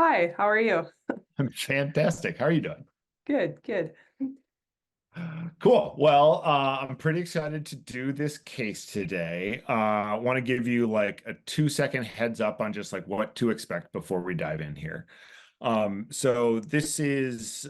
Hi, how are you? I'm fantastic. How are you doing? Good, good. Cool. Well, I'm pretty excited to do this case today. I want to give you like a 2 second heads up on just like what to expect before we dive in here. So this is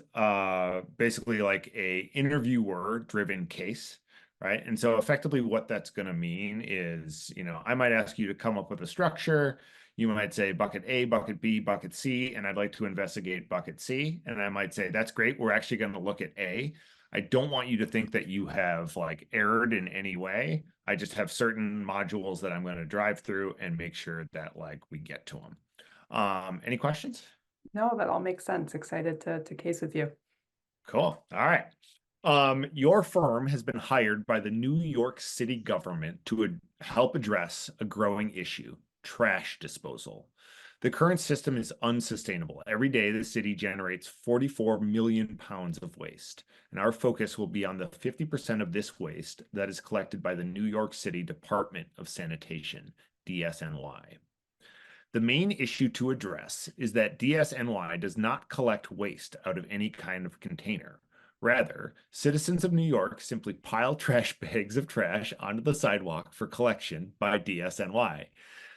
basically like a interviewer driven case, right? And so effectively what that's going to mean is, I might ask you to come up with a structure. You might say bucket A, bucket B, bucket C, and I'd like to investigate bucket C. And I might say, that's great. We're actually going to look at A. I don't want you to think that you have like erred in any way. I just have certain modules that I'm going to drive through and make sure that like we get to them. Any questions? No, that all makes sense. Excited to case with you. Cool. All right. Your firm has been hired by the New York City government to help address a growing issue, trash disposal. The current system is unsustainable. Every day, the city generates 44 million pounds of waste, and our focus will be on the 50% of this waste that is collected by the New York City Department of Sanitation, DSNY. The main issue to address is that DSNY does not collect waste out of any kind of container. Rather, citizens of New York simply pile trash bags of trash onto the sidewalk for collection by DSNY.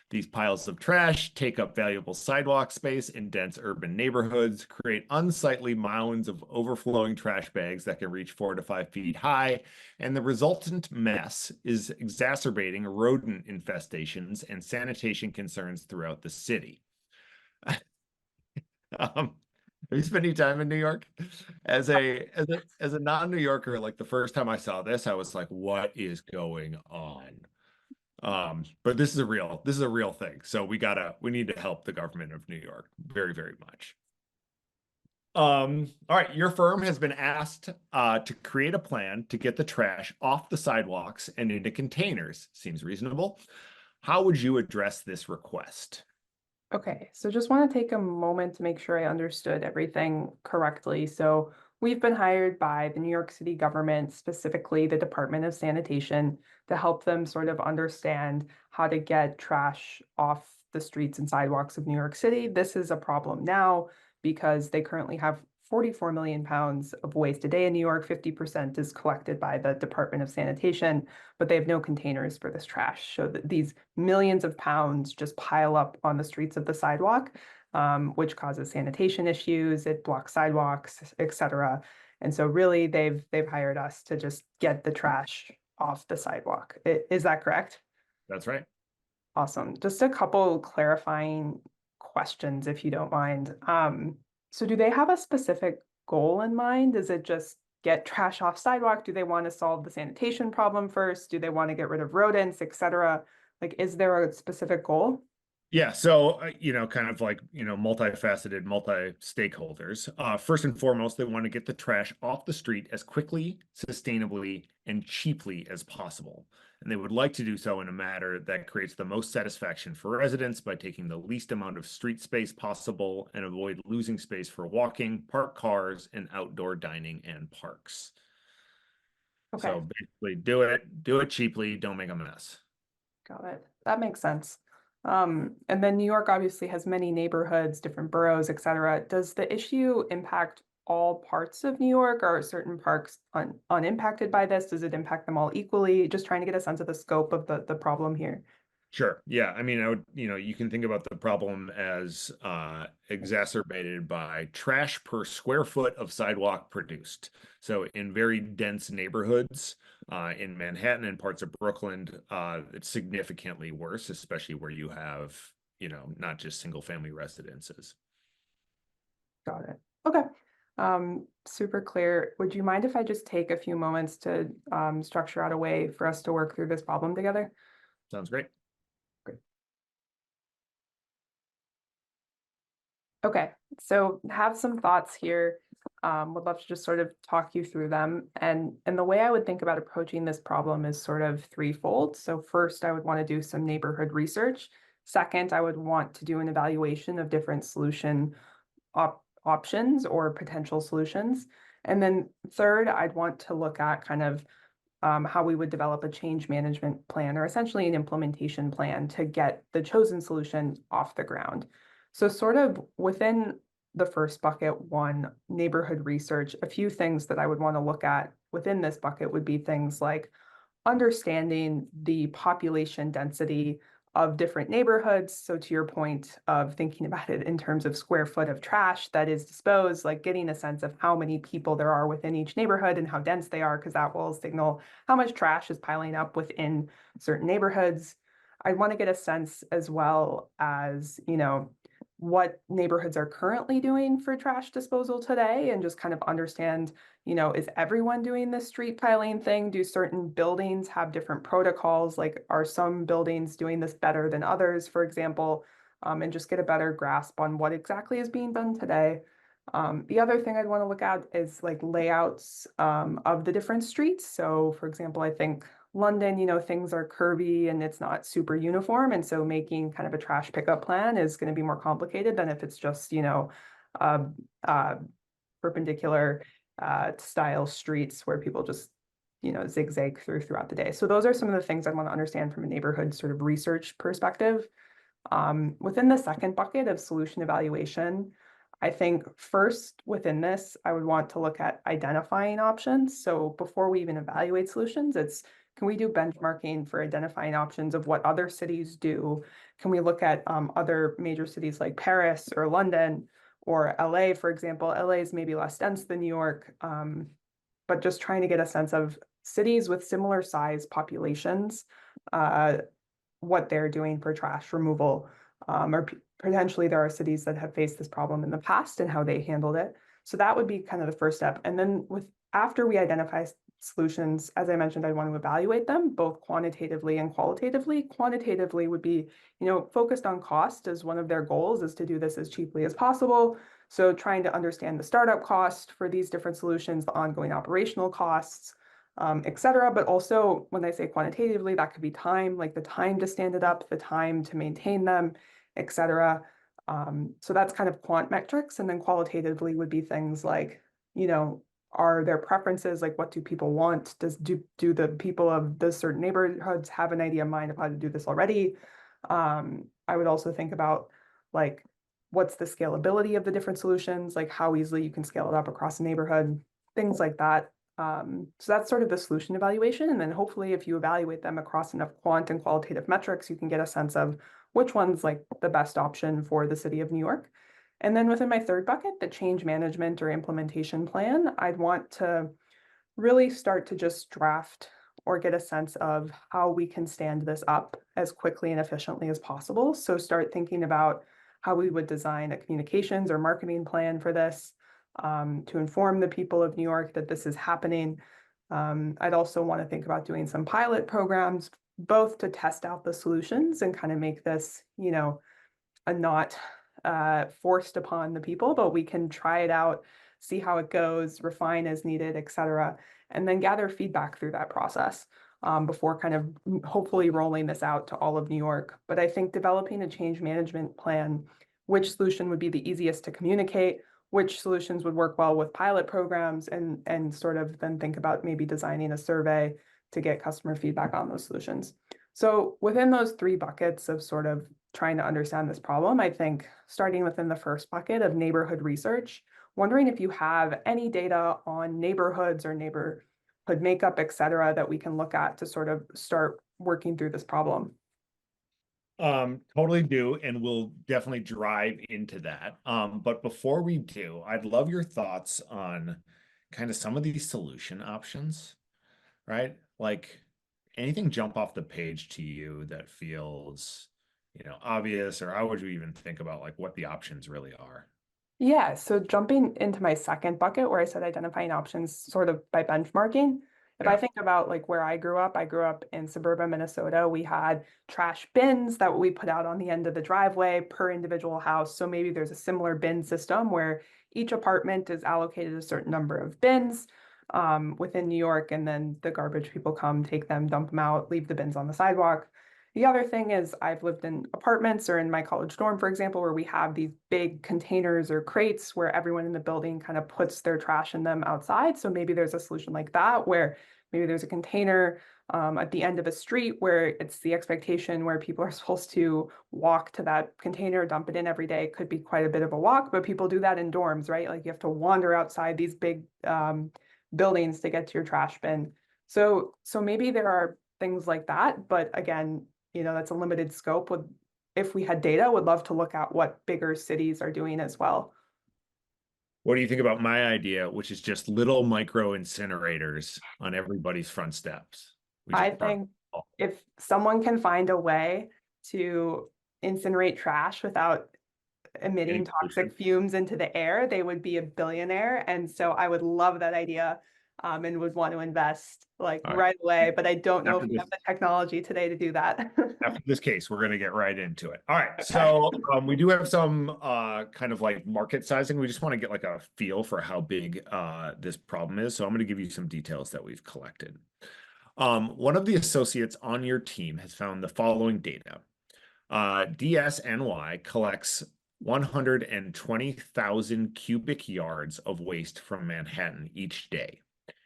These piles of trash take up valuable sidewalk space in dense urban neighborhoods, create unsightly mounds of overflowing trash bags that can reach 4 to 5 feet high, and the resultant mess is exacerbating rodent infestations and sanitation concerns throughout the city. Have you spent any time in New York? As a non-New Yorker, like the first time I saw this, I was like, what is going on? But this is a real thing. So we need to help the government of New York very, very much. All right, your firm has been asked to create a plan to get the trash off the sidewalks and into containers. Seems reasonable. How would you address this request? Okay, so just want to take a moment to make sure I understood everything correctly. So we've been hired by the New York City government, specifically the Department of Sanitation, to help them sort of understand how to get trash off the streets and sidewalks of New York City. This is a problem now because they currently have 44 million pounds of waste a day in New York. 50% is collected by the Department of Sanitation, but they have no containers for this trash. So that these millions of pounds just pile up on the streets of the sidewalk, which causes sanitation issues. It blocks sidewalks, etc. And so really they've hired us to just get the trash off the sidewalk. Is that correct? That's right. Awesome. Just a couple clarifying questions, if you don't mind. So do they have a specific goal in mind? Is it just get trash off sidewalk? Do they want to solve the sanitation problem first? Do they want to get rid of rodents, etc.? Like, is there a specific goal? Yeah, so kind of like multifaceted, multi-stakeholders. First and foremost, they want to get the trash off the street as quickly, sustainably, and cheaply as possible. And they would like to do so in a manner that creates the most satisfaction for residents by taking the least amount of street space possible and avoid losing space for walking, parked cars, and outdoor dining and parks. Okay, So basically, do it cheaply, don't make a mess. got it. That makes sense. And then New York obviously has many neighborhoods, different boroughs, et cetera. Does the issue impact all parts of New York, or are certain parks unimpacted by this? Does it impact them all equally? Just trying to get a sense of the scope of the problem here. Sure. Yeah. I mean, you can think about the problem as exacerbated by trash per square foot of sidewalk produced. So in very dense neighborhoods, in Manhattan and parts of Brooklyn, it's significantly worse, especially where you have, not just single family residences. Got it. Okay. Super clear. Would you mind if I just take a few moments to structure out a way for us to work through this problem together? Sounds great. Great. Okay, so have some thoughts here. Would love to just sort of talk you through them. And the way I would think about approaching this problem is sort of threefold. So first, I would want to do some neighborhood research. Second, I would want to do an evaluation of different solution options or potential solutions. And then third, I'd want to look at kind of how we would develop a change management plan or essentially an implementation plan to get the chosen solution off the ground. So sort of within the first bucket, one, neighborhood research, a few things that I would want to look at within this bucket would be things like understanding the population density of different neighborhoods. So to your point of thinking about it in terms of square foot of trash that is disposed, like getting a sense of how many people there are within each neighborhood and how dense they are, because that will signal how much trash is piling up within certain neighborhoods. I want to get a sense as well as, what neighborhoods are currently doing for trash disposal today and just kind of understand, is everyone doing this street piling thing? Do certain buildings have different protocols? Like, are some buildings doing this better than others, for example? And just get a better grasp on what exactly is being done today. The other thing I'd want to look at is like layouts of the different streets. So, for example, I think London, things are curvy and it's not super uniform. And so making kind of a trash pickup plan is going to be more complicated than if it's just, uh, uh, perpendicular style streets where people just, zigzag throughout the day. So those are some of the things I want to understand from a neighborhood sort of research perspective. Within the second bucket of solution evaluation, I think first within this, I would want to look at identifying options. So before we even evaluate solutions, can we do benchmarking for identifying options of what other cities do? Can we look at other major cities like Paris or London or LA, for example? LA is maybe less dense than New York, but just trying to get a sense of cities with similar size populations, what they're doing for trash removal, or potentially there are cities that have faced this problem in the past and how they handled it. So that would be kind of the first step. And then after we identify solutions, as I mentioned, I want to evaluate them both quantitatively and qualitatively. Quantitatively would be, focused on cost as one of their goals is to do this as cheaply as possible. So trying to understand the startup cost for these different solutions, the ongoing operational costs, et cetera. But also when I say quantitatively, that could be time, like the time to stand it up, the time to maintain them, et cetera. So that's kind of quant metrics. And then qualitatively would be things like, are there preferences? Like what do people want? Do the people of the certain neighborhoods have an idea in mind of how to do this already? I would also think about like, what's the scalability of the different solutions? Like how easily you can scale it up across a neighborhood, things like that. So that's sort of the solution evaluation. And then hopefully if you evaluate them across enough quant and qualitative metrics, you can get a sense of which one's like the best option for the city of New York. And then within my third bucket, the change management or implementation plan, I'd want to really start to just draft or get a sense of how we can stand this up as quickly and efficiently as possible. So start thinking about how we would design a communications or marketing plan for this, to inform the people of New York that this is happening. I'd also want to think about doing some pilot programs, both to test out the solutions and kind of make this, a not forced upon the people, but we can try it out, see how it goes, refine as needed, et cetera, and then gather feedback through that process before kind of hopefully rolling this out to all of New York. But I think developing a change management plan, which solution would be the easiest to communicate, which solutions would work well with pilot programs, and sort of then think about maybe designing a survey to get customer feedback on those solutions. So within those three buckets of sort of trying to understand this problem, I think starting within the first bucket of neighborhood research, wondering if you have any data on neighborhoods or neighborhood makeup, et cetera, that we can look at to sort of start working through this problem. Totally do, and we'll definitely drive into that. But before we do, I'd love your thoughts on kind of some of these solution options, right? Like anything jump off the page to you that feels, obvious, or how would you even think about like what the options really are? Yeah, so jumping into my second bucket where I said identifying options sort of by benchmarking. If I Yeah. think about like where I grew up in suburban Minnesota. We had trash bins that we put out on the end of the driveway per individual house. So maybe there's a similar bin system where each apartment is allocated a certain number of bins within New York, and then the garbage people come, take them, dump them out, leave the bins on the sidewalk. The other thing is I've lived in apartments or in my college dorm, for example, where we have these big containers or crates where everyone in the building kind of puts their trash in them outside. So maybe there's a solution like that where maybe there's a container at the end of a street where it's the expectation where people are supposed to walk to that container, dump it in every day. It could be quite a bit of a walk, but people do that in dorms, right? Like you have to wander outside these big buildings to get to your trash bin. So maybe there are things like that, but again, that's a limited scope. If we had data, would love to look at what bigger cities are doing as well. What do you think about my idea, which is just little micro incinerators on everybody's front steps? We I just park. think if someone can find a way to incinerate trash without emitting toxic fumes into the air, they would be a billionaire. And so I would love that idea, and would want to invest like right away. But I don't know if we have the technology today to do that. After this case, we're going to get right into it. All right. So we do have some kind of like market sizing. We just want to get like a feel for how big this problem is. So I'm going to give you some details that we've collected. One of the associates on your team has found the following data. DSNY collects 120,000 cubic yards of waste from Manhattan each day.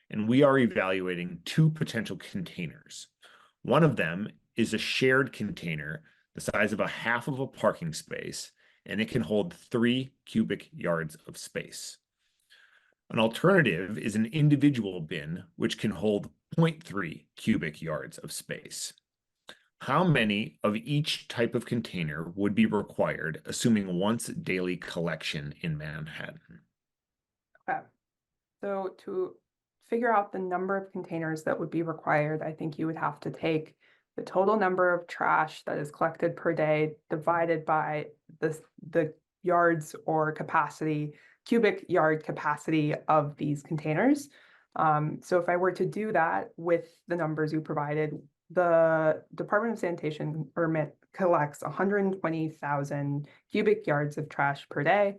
And we are evaluating two potential containers. One of them is a shared container the size of a half of a parking space, and it can hold 3 cubic yards of space. An alternative is an individual bin, which can hold 0.3 cubic yards of space. How many of each type of container would be required, assuming once daily collection in Manhattan? Okay. So to figure out the number of containers that would be required, I think you would have to take the total number of trash that is collected per day divided by the yards or capacity, cubic yard capacity of these containers. So if I were to do that with the numbers you provided, the Department of Sanitation collects 120,000 cubic yards of trash per day.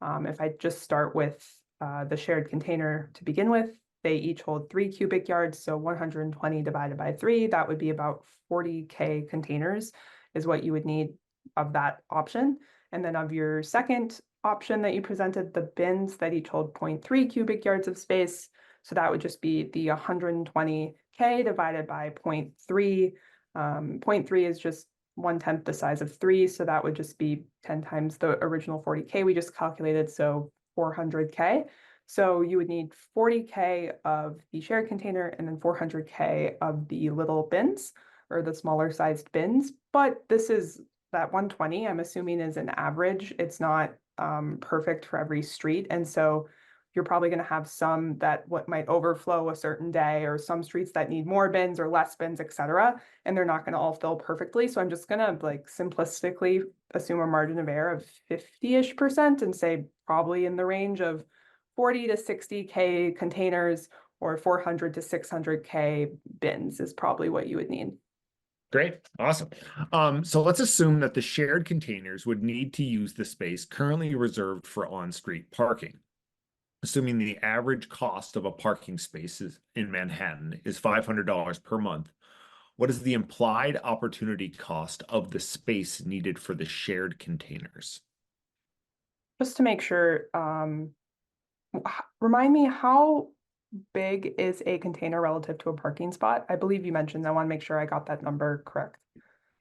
If I just start with the shared container to begin with, they each hold 3 cubic yards, so 120 divided by 3, that would be about 40K containers is what you would need of that option. And then of your second option that you presented, the bins that each hold 0.3 cubic yards of space, so that would just be the 120K divided by 0.3. 0.3 is just 1/10 the size of 3, so that would just be 10 times the original 40K we just calculated, so 400K. So you would need 40K of the shared container and then 400K of the little bins or the smaller sized bins. But this is that 120, I'm assuming, is an average. It's not perfect for every street. And so you're probably going to have some that might overflow a certain day, or some streets that need more bins or less bins, et cetera. And they're not going to all fill perfectly. So I'm just going to like simplistically assume a margin of error of 50-ish% and say probably in the range of 40 to 60K containers or 400 to 600K bins is probably what you would need. Great. Awesome. So let's assume that the shared containers would need to use the space currently reserved for on-street parking. Assuming the average cost of a parking space in Manhattan is $500 per month, what is the implied opportunity cost of the space needed for the shared containers? Just to make sure, remind me, how big is a container relative to a parking spot? I believe you mentioned, I want to make sure I got that number correct.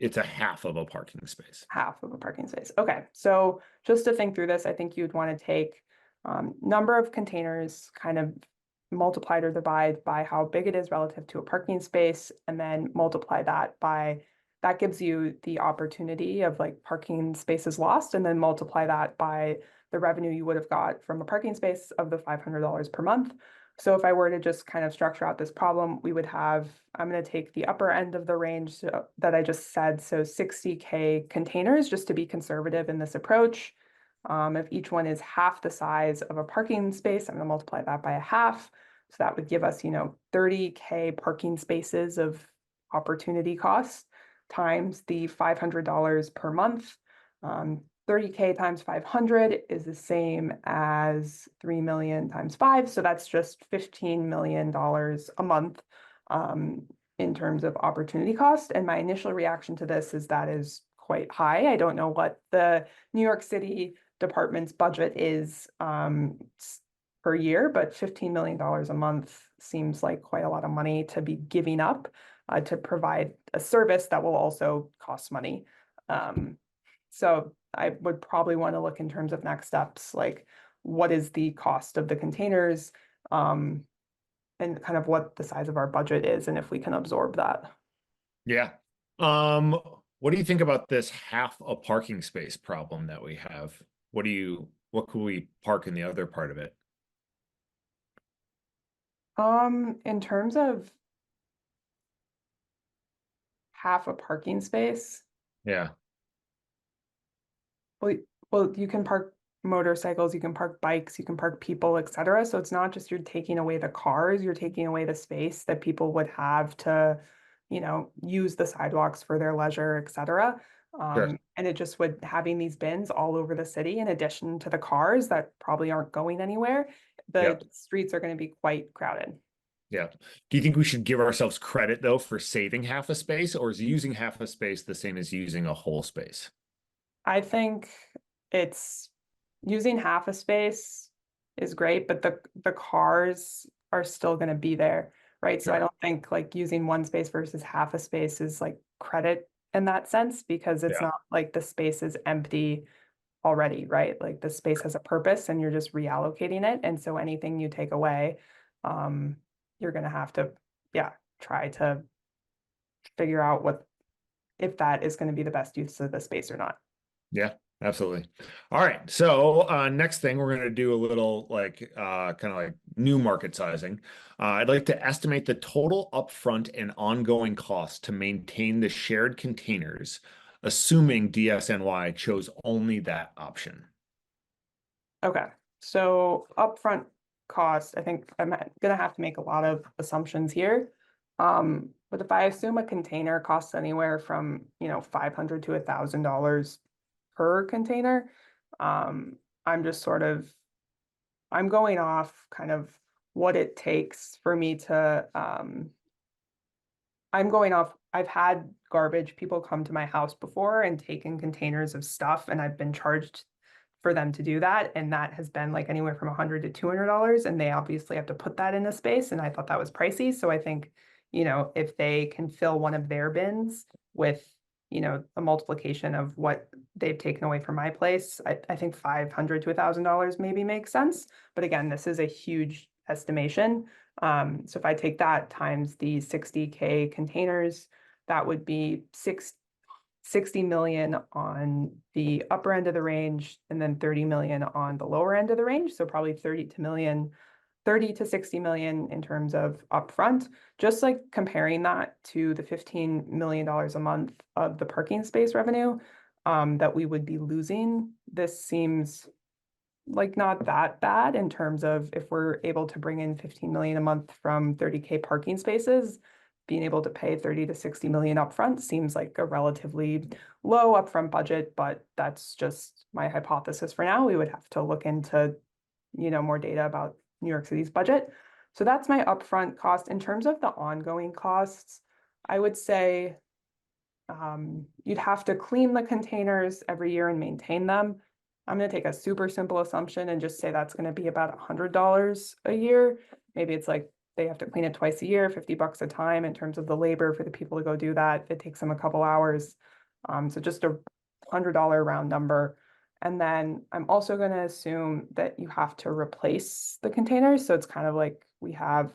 It's a half of a parking space. Half of a parking space. Okay, so just to think through this, I think you'd want to take number of containers, kind of multiplied or divide by how big it is relative to a parking space, and then multiply that by, that gives you the opportunity of like parking spaces lost, and then multiply that by the revenue you would have got from a parking space of the $500 per month. So if I were to just kind of structure out this problem, we would have, I'm going to take the upper end of the range that I just said, so 60K containers, just to be conservative in this approach. If each one is half the size of a parking space, I'm going to multiply that by a half. So that would give us, 30K parking spaces of opportunity costs times the $500 per month. 30K times 500 is the same as 3 million times 5. So that's just $15 million a month in terms of opportunity cost. And my initial reaction to this is that is quite high. I don't know what the New York City department's budget is per year, but $15 million a month seems like quite a lot of money to be giving up to provide a service that will also cost money. So I would probably want to look in terms of next steps, like what is the cost of the containers, and kind of what the size of our budget is, and if we can absorb that. Yeah. What do you think about this half a parking space problem that we have? What could we park in the other part of it? In terms of half a parking space, Yeah, well, well, you can park motorcycles, you can park bikes, you can park people, etc. So it's not just you're taking away the cars, you're taking away the space that people would have to, use the sidewalks for their leisure, etc. sure. And it just would having these bins all over the city, in addition to the cars that probably aren't going anywhere, Yeah, the streets are going to be quite crowded. yeah. Do you think we should give ourselves credit though for saving half a space, or is using half a space the same as using a whole space? I think it's using half a space is great, but the cars are still going to be there, right? So I Sure. don't think like using one space versus half a space is like credit in that sense, because it's Yeah. not like the space is empty already, right? Like the space has a purpose and you're just reallocating it. And so anything you take away, um, you're going to have to, yeah, try to figure out what if that is going to be the best use of the space or not. Yeah, absolutely. All right. So next thing we're going to do a little like kind of like new market sizing. I'd like to estimate the total upfront and ongoing cost to maintain the shared containers, assuming DSNY chose only that option. Okay, so upfront cost, I think I'm gonna have to make a lot of assumptions here. But if I assume a container costs anywhere from, $500 to $1,000 per container, um, I'm just sort of I'm going off kind of what it takes for me to I'm going off. I've had garbage people come to my house before and taken containers of stuff, and I've been charged for them to do that. And that has been like anywhere from $100 to $200. And they obviously have to put that in a space. And I thought that was pricey. So I think, if they can fill one of their bins with, a multiplication of what they've taken away from my place, I think $500 to $1,000 maybe makes sense. But again, this is a huge estimation. So if I take that times the 60K containers, that would be 60 million on the upper end of the range and then 30 million on the lower end of the range. So probably 30 to 60 million in terms of upfront. Just like comparing that to the $15 million a month of the parking space revenue that we would be losing, this seems like not that bad in terms of if we're able to bring in 15 million a month from 30K parking spaces, being able to pay 30 to 60 million upfront seems like a relatively low upfront budget, but that's just my hypothesis for now. We would have to look into, more data about New York City's budget. So that's my upfront cost. In terms of the ongoing costs, I would say you'd have to clean the containers every year and maintain them. I'm going to take a super simple assumption and just say that's going to be about $100 a year. Maybe it's like they have to clean it twice a year, $50 a time in terms of the labor for the people to go do that. It takes them a couple hours. So just a $100 round number. And then I'm also going to assume that you have to replace the containers. So it's kind of like we have,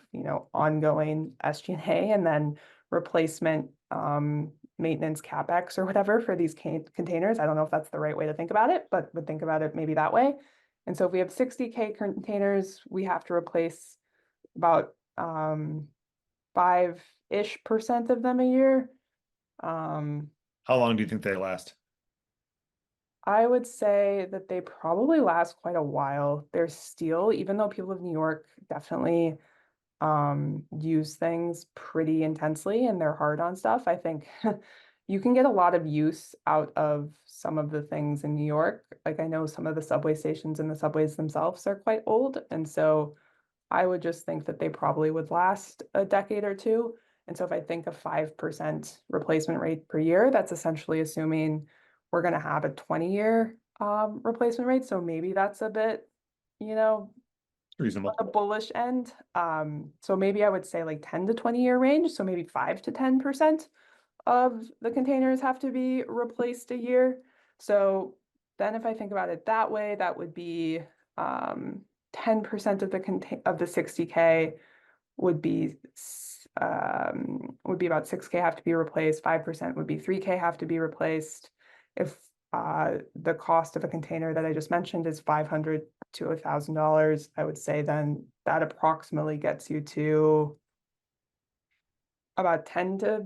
ongoing SG&A and then replacement maintenance CapEx or whatever for these containers. I don't know if that's the right way to think about it, but would think about it maybe that way. And so if we have 60K containers, we have to replace about 5-ish% of them a year. How long do you think they last? I would say that they probably last quite a while. They're steel, even though people of New York definitely use things pretty intensely and they're hard on stuff. I think you can get a lot of use out of some of the things in New York. Like I know some of the subway stations and the subways themselves are quite old. And so I would just think that they probably would last a decade or two. And so if I think a 5% replacement rate per year, that's essentially assuming we're going to have a 20-year replacement rate. So maybe that's a bit, you know, Reasonable. the bullish end. So maybe I would say like 10 to 20-year range. So maybe 5 to 10% of the containers have to be replaced a year. So then if I think about it that way, that would be 10% of the 60K would be about 6K have to be replaced, 5% would be 3K have to be replaced. If the cost of a container that I just mentioned is $500 to $1,000, I would say then that approximately gets you to about 10 to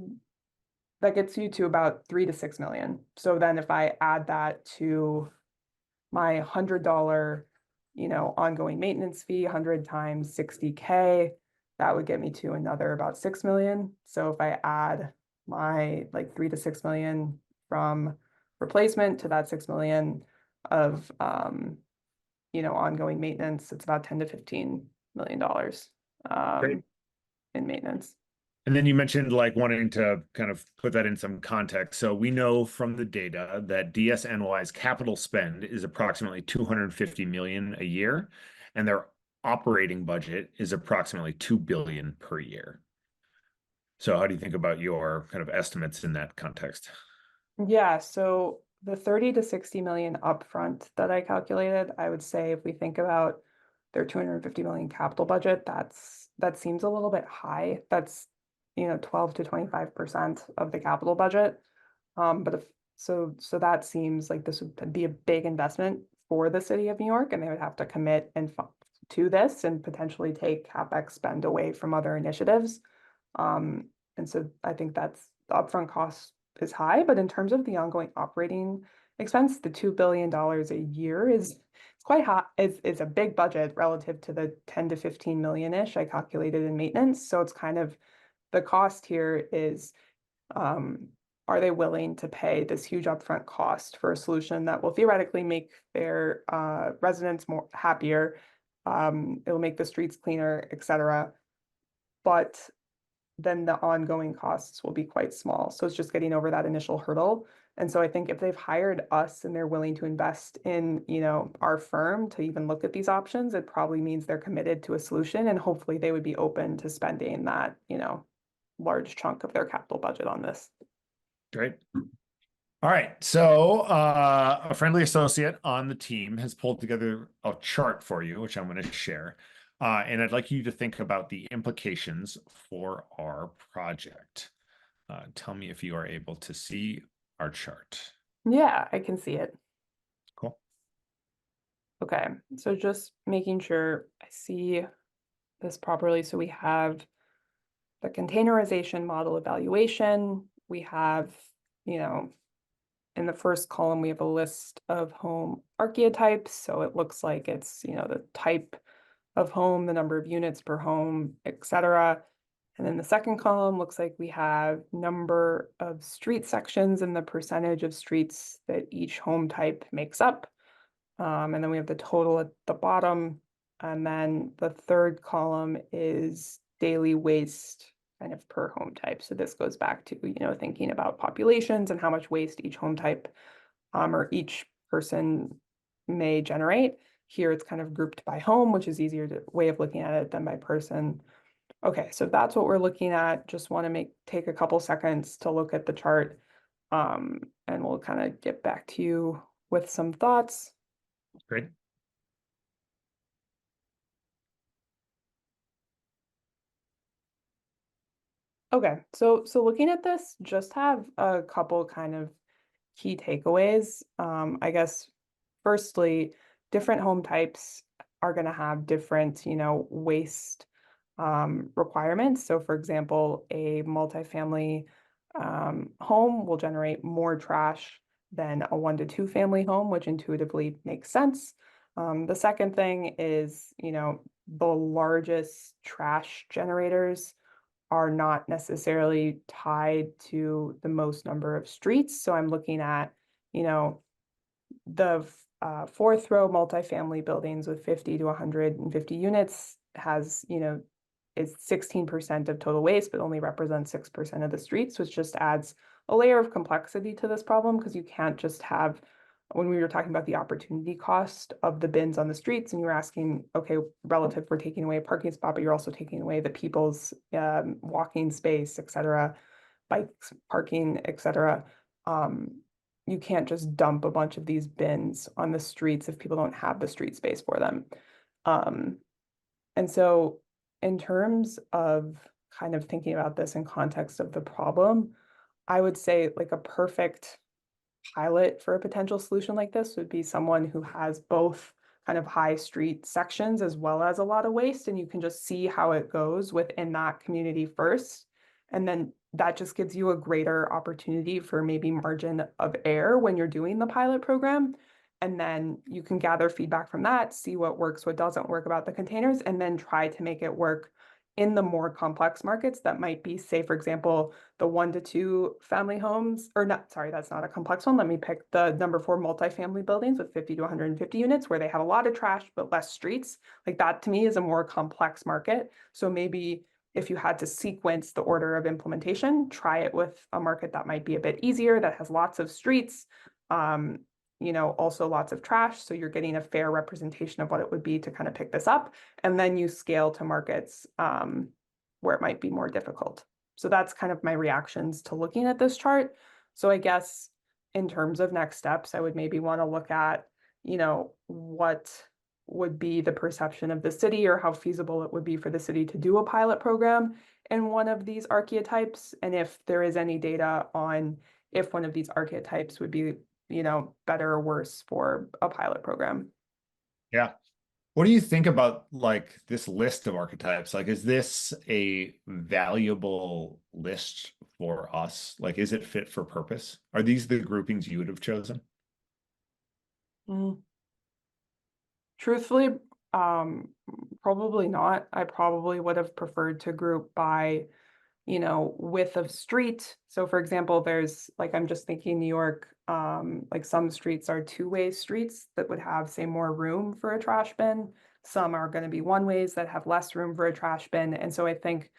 that gets you to about 3 to 6 million. So then if I add that to my $100, ongoing maintenance fee, 100 times 60K, that would get me to another about 6 million. So if I add my like 3 to 6 million from replacement to that 6 million of, ongoing maintenance, it's about 10 to $15 million Great. in maintenance. And then you mentioned like wanting to kind of put that in some context. So we know from the data that DSNY's capital spend is approximately 250 million a year, and their operating budget is approximately 2 billion per year. So how do you think about your kind of estimates in that context? Yeah, so the 30 to 60 million upfront that I calculated, I would say if we think about their 250 million capital budget, that seems a little bit high. That's 12 to 25% of the capital budget. But if so that seems like this would be a big investment for the city of New York, and they would have to commit to this and potentially take CapEx spend away from other initiatives. And so I think that's the upfront cost is high, but in terms of the ongoing operating expense, the $2 billion a year is it's quite high. It's a big budget relative to the 10 to 15 million-ish I calculated in maintenance. So it's kind of the cost here is, are they willing to pay this huge upfront cost for a solution that will theoretically make their residents more happier? It will make the streets cleaner, etc. But then the ongoing costs will be quite small. So it's just getting over that initial hurdle. And so I think if they've hired us and they're willing to invest in, our firm to even look at these options, it probably means they're committed to a solution, and hopefully they would be open to spending that, large chunk of their capital budget on this. Great. All right. So a friendly associate on the team has pulled together a chart for you, which I'm going to share. And I'd like you to think about the implications for our project. Tell me if you are able to see our chart. Yeah, I can see it. Cool. Okay, so just making sure I see this properly. So we have the containerization model evaluation. We have, in the first column, we have a list of home archetypes. So it looks like it's, the type of home, the number of units per home, etc. And then the second column looks like we have number of street sections and the percentage of streets that each home type makes up. And then we have the total at the bottom. And then the third column is daily waste kind of per home type. So this goes back to, thinking about populations and how much waste each home type or each person may generate. Here it's kind of grouped by home, which is easier way of looking at it than by person. Okay, so that's what we're looking at. Just want to take a couple seconds to look at the chart, and we'll kind of get back to you with some thoughts. Great. Okay, so looking at this, just have a couple kind of key takeaways. I guess firstly, different home types are going to have different, waste requirements. So for example, a multifamily home will generate more trash than a 1 to 2 family home, which intuitively makes sense. The second thing is, the largest trash generators are not necessarily tied to the most number of streets. So I'm looking at, the fourth row multifamily buildings with 50 to 150 units has, is 16% of total waste, but only represents 6% of the streets, which just adds a layer of complexity to this problem because you can't just have when we were talking about the opportunity cost of the bins on the streets, and you were asking, okay, relative, we're taking away a parking spot, but you're also taking away the people's walking space, et cetera, bikes, parking, et cetera. You can't just dump a bunch of these bins on the streets if people don't have the street space for them. And so in terms of kind of thinking about this in context of the problem, I would say like a perfect pilot for a potential solution like this would be someone who has both kind of high street sections as well as a lot of waste, and you can just see how it goes within that community first. And then that just gives you a greater opportunity for maybe margin of error when you're doing the pilot program. And then you can gather feedback from that, see what works, what doesn't work about the containers, and then try to make it work in the more complex markets that might be, say, for example, the 1 to 2 family homes, or not, sorry, that's not a complex one. Let me pick the number 4 multifamily buildings with 50 to 150 units where they have a lot of trash, but less streets. Like that to me is a more complex market. So maybe if you had to sequence the order of implementation, try it with a market that might be a bit easier, that has lots of streets, also lots of trash. So you're getting a fair representation of what it would be to kind of pick this up. And then you scale to markets where it might be more difficult. So that's kind of my reactions to looking at this chart. So I guess in terms of next steps, I would maybe want to look at, what would be the perception of the city or how feasible it would be for the city to do a pilot program in one of these archetypes. And if there is any data on if one of these archetypes would be, better or worse for a pilot program. Yeah. What do you think about like this list of archetypes? Like, is this a valuable list for us? Like, is it fit for purpose? Are these the groupings you would have chosen? Truthfully, probably not. I probably would have preferred to group by, width of street. So for example, there's like, I'm just thinking New York, like some streets are two-way streets that would have, say, more room for a trash bin. Some are going to be one-ways that have less room for a trash bin. And so I think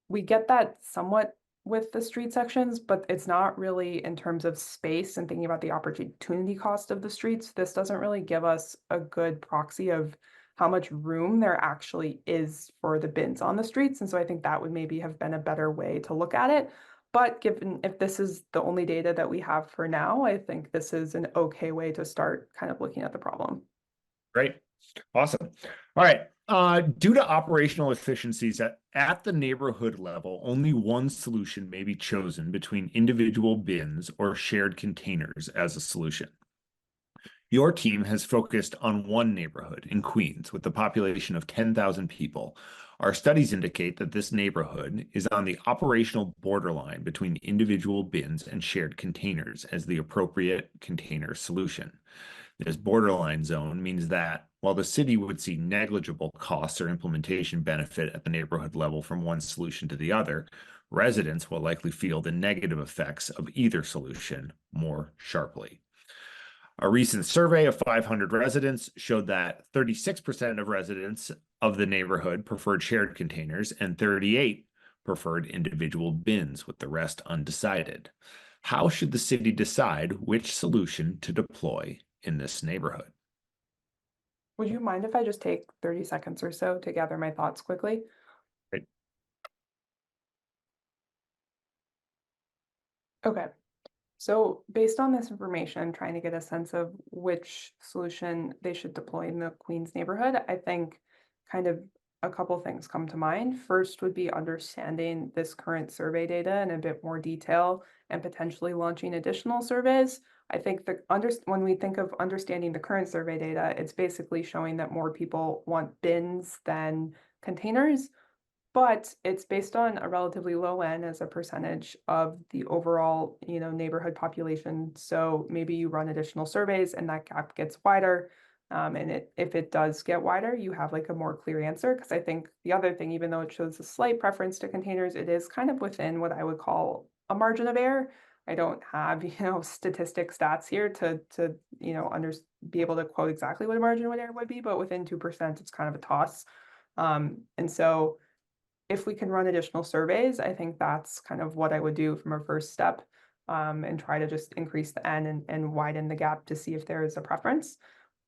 we get that somewhat with the street sections, but it's not really in terms of space and thinking about the opportunity cost of the streets. This doesn't really give us a good proxy of how much room there actually is for the bins on the streets. And so I think that would maybe have been a better way to look at it. But given if this is the only data that we have for now, I think this is an okay way to start kind of looking at the problem. Great. Awesome. All right. Due to operational efficiencies at the neighborhood level, only one solution may be chosen between individual bins or shared containers as a solution. Your team has focused on one neighborhood in Queens with a population of 10,000 people. Our studies indicate that this neighborhood is on the operational borderline between individual bins and shared containers as the appropriate container solution. This borderline zone means that while the city would see negligible costs or implementation benefit at the neighborhood level from one solution to the other, residents will likely feel the negative effects of either solution more sharply. A recent survey of 500 residents showed that 36% of residents of the neighborhood preferred shared containers and 38 preferred individual bins, with the rest undecided. How should the city decide which solution to deploy in this neighborhood? Would you mind if I just take 30 seconds or so to gather my thoughts quickly? Right. Okay. So based on this information, trying to get a sense of which solution they should deploy in the Queens neighborhood, I think kind of a couple things come to mind. First would be understanding this current survey data in a bit more detail and potentially launching additional surveys. I think when we think of understanding the current survey data, it's basically showing that more people want bins than containers, but it's based on a relatively low N as a percentage of the overall, neighborhood population. So maybe you run additional surveys and that gap gets wider. If it does get wider, you have like a more clear answer. Because I think the other thing, even though it shows a slight preference to containers, it is kind of within what I would call a margin of error. I don't have, statistic stats here to be able to quote exactly what a margin of error would be, but within 2%, it's kind of a toss. And so if we can run additional surveys, I think that's kind of what I would do from a first step. and try to just increase the N and widen the gap to see if there is a preference.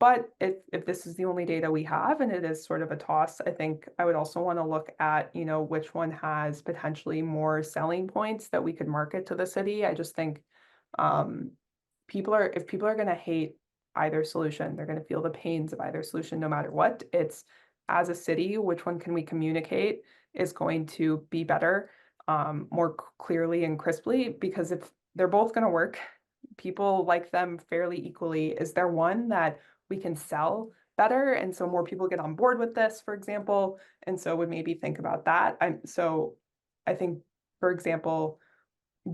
But if this is the only data we have and it is sort of a toss, I think I would also want to look at, which one has potentially more selling points that we could market to the city. I just think um, if people are going to hate either solution, they're going to feel the pains of either solution no matter what. It's as a city, which one can we communicate is going to be better, more clearly and crisply, because if they're both going to work, people like them fairly equally. Is there one that we can sell better? And so more people get on board with this, for example. And so would maybe think about that. I think, for example,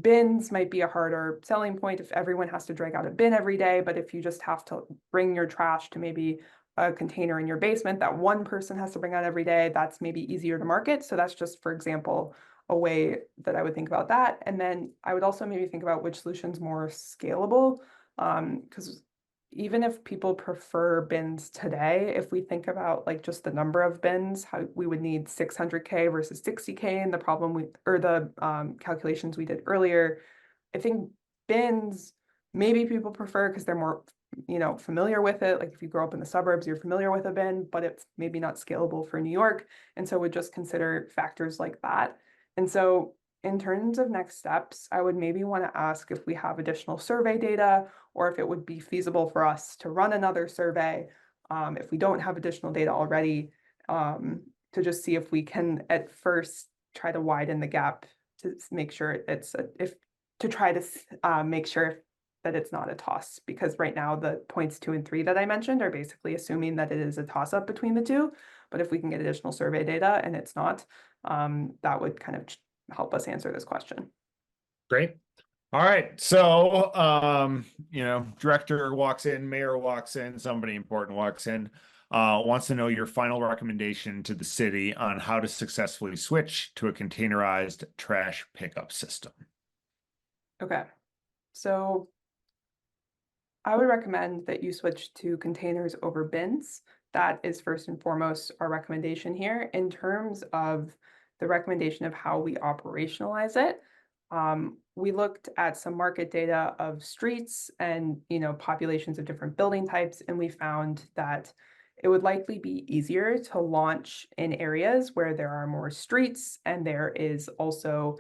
bins might be a harder selling point if everyone has to drag out a bin every day, but if you just have to bring your trash to maybe a container in your basement that one person has to bring out every day, that's maybe easier to market. So that's just, for example, a way that I would think about that. And then I would also maybe think about which solution's more scalable, because even if people prefer bins today, if we think about like just the number of bins, how we would need 600K versus 60K, and the calculations we did earlier, I think bins maybe people prefer because they're more, familiar with it. Like if you grow up in the suburbs, you're familiar with a bin, but it's maybe not scalable for New York. And so would just consider factors like that. And so in terms of next steps, I would maybe want to ask if we have additional survey data or if it would be feasible for us to run another survey if we don't have additional data already, to just see if we can at first try to widen the gap to make sure make sure that it's not a toss, because right now the points 2 and 3 that I mentioned are basically assuming that it is a toss up between the two. But if we can get additional survey data and it's not, that would kind of help us answer this question. Great. All right. So, director walks in, mayor walks in, somebody important walks in, wants to know your final recommendation to the city on how to successfully switch to a containerized trash pickup system. Okay. So I would recommend that you switch to containers over bins. That is first and foremost our recommendation here. In terms of the recommendation of how we operationalize it, we looked at some market data of streets and populations of different building types, and we found that it would likely be easier to launch in areas where there are more streets and there is also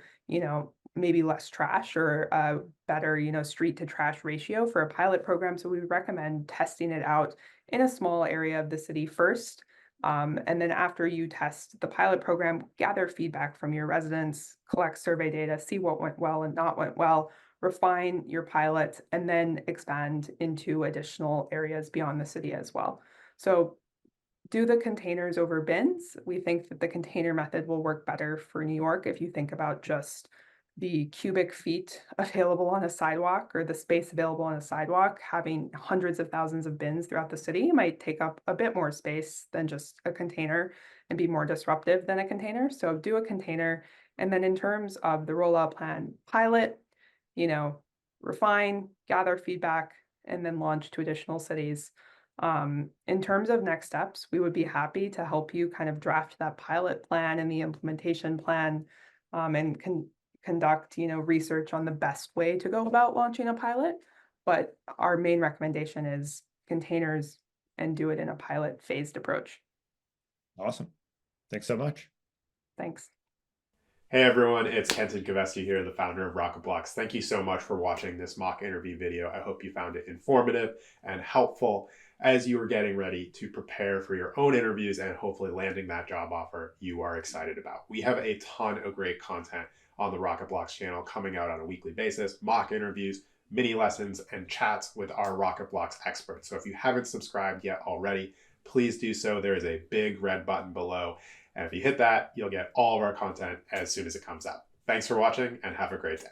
maybe less trash or a better street to trash ratio for a pilot program. So we would recommend testing it out in a small area of the city first. And then after you test the pilot program, gather feedback from your residents, collect survey data, see what went well and not went well, refine your pilot, and then expand into additional areas beyond the city as well. So do the containers over bins. We think that the container method will work better for New York if you think about just the cubic feet available on a sidewalk or the space available on a sidewalk. Having hundreds of thousands of bins throughout the city might take up a bit more space than just a container and be more disruptive than a container. So do a container. And then in terms of the rollout plan, pilot, refine, gather feedback, and then launch to additional cities. In terms of next steps, we would be happy to help you kind of draft that pilot plan and the implementation plan, and conduct research on the best way to go about launching a pilot. But our main recommendation is containers and do it in a pilot phased approach. Awesome. Thanks so much. Thanks. Hey everyone, it's Kenton Koveski here, the founder of Rocketblocks. Thank you so much for watching this mock interview video. I hope you found it informative and helpful as you are getting ready to prepare for your own interviews and hopefully landing that job offer you are excited about. We have a ton of great content on the Rocketblocks channel coming out on a weekly basis, mock interviews, mini lessons, and chats with our Rocketblocks experts. So if you haven't subscribed yet already, please do so. There is a big red button below. And if you hit that, you'll get all of our content as soon as it comes out. Thanks for watching and have a great day.